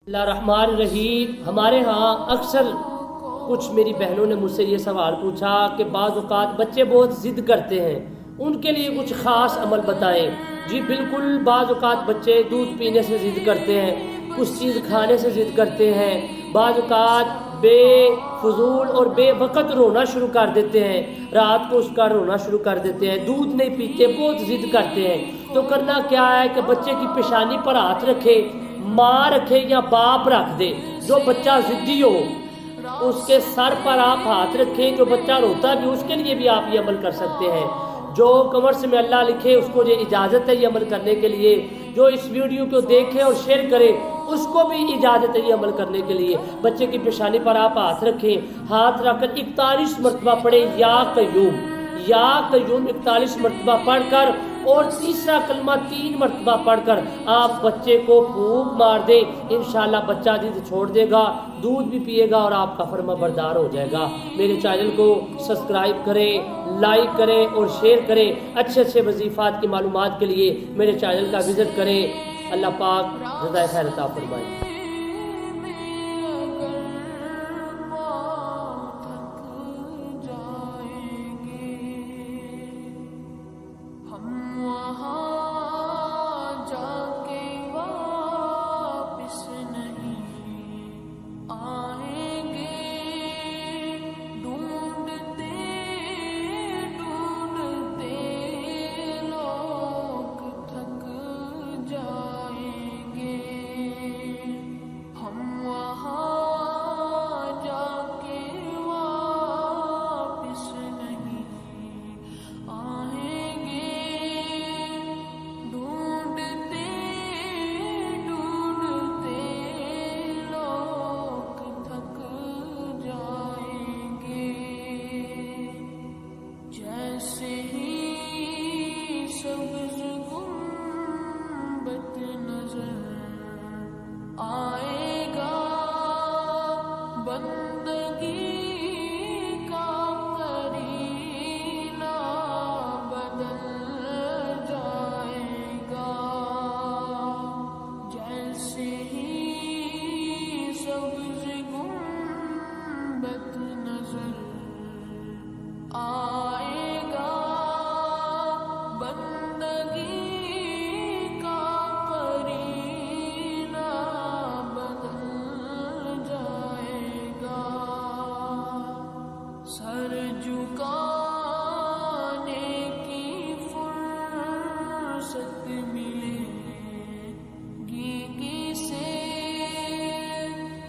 रहमान रहीम। हमारे यहाँ अक्सर कुछ मेरी बहनों ने मुझसे ये सवाल पूछा कि बाज़ औक़ात बच्चे बहुत ज़िद करते हैं, उनके लिए कुछ ख़ास अमल बताएं। जी बिल्कुल, बाज़ औक़ात बच्चे दूध पीने से ज़िद करते हैं, कुछ चीज़ खाने से ज़िद करते हैं, बाज़ औक़ात बेफजूल और बेवक़्त रोना शुरू कर देते हैं, रात को उसका रोना शुरू कर देते हैं, दूध नहीं पीते, बहुत ज़िद करते हैं। तो करना क्या है कि बच्चे की पेशानी पर हाथ रखे, माँ रखे या बाप रख दे। जो बच्चा ज़िद्दी हो उसके सर पर आप हाथ रखें, जो बच्चा रोता भी उसके लिए भी आप ये अमल कर सकते हैं। जो कमर्स में अल्लाह लिखे उसको ये इजाज़त है ये अमल करने के लिए। जो इस वीडियो को देखे और शेयर करे उसको भी इजाज़त है ये अमल करने के लिए। बच्चे की पेशानी पर आप हाथ रखें, हाथ रखकर 41 मरतबा पढ़े या कयूम 41 मरतबा पढ़कर और तीसरा कलमा 3 मरतबा पढ़कर आप बच्चे को फूंक मार दें। इंशाअल्लाह बच्चा जिद छोड़ देगा, दूध भी पिएगा और आपका फर्माबरदार हो जाएगा। मेरे चैनल को सब्सक्राइब करें, लाइक करें और शेयर करें। अच्छे अच्छे वजीफ़ात की मालूमात के लिए मेरे चैनल का विज़िट करें। अल्लाह पाक रज़ाए खैर अता फरमाए।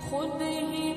खुद ही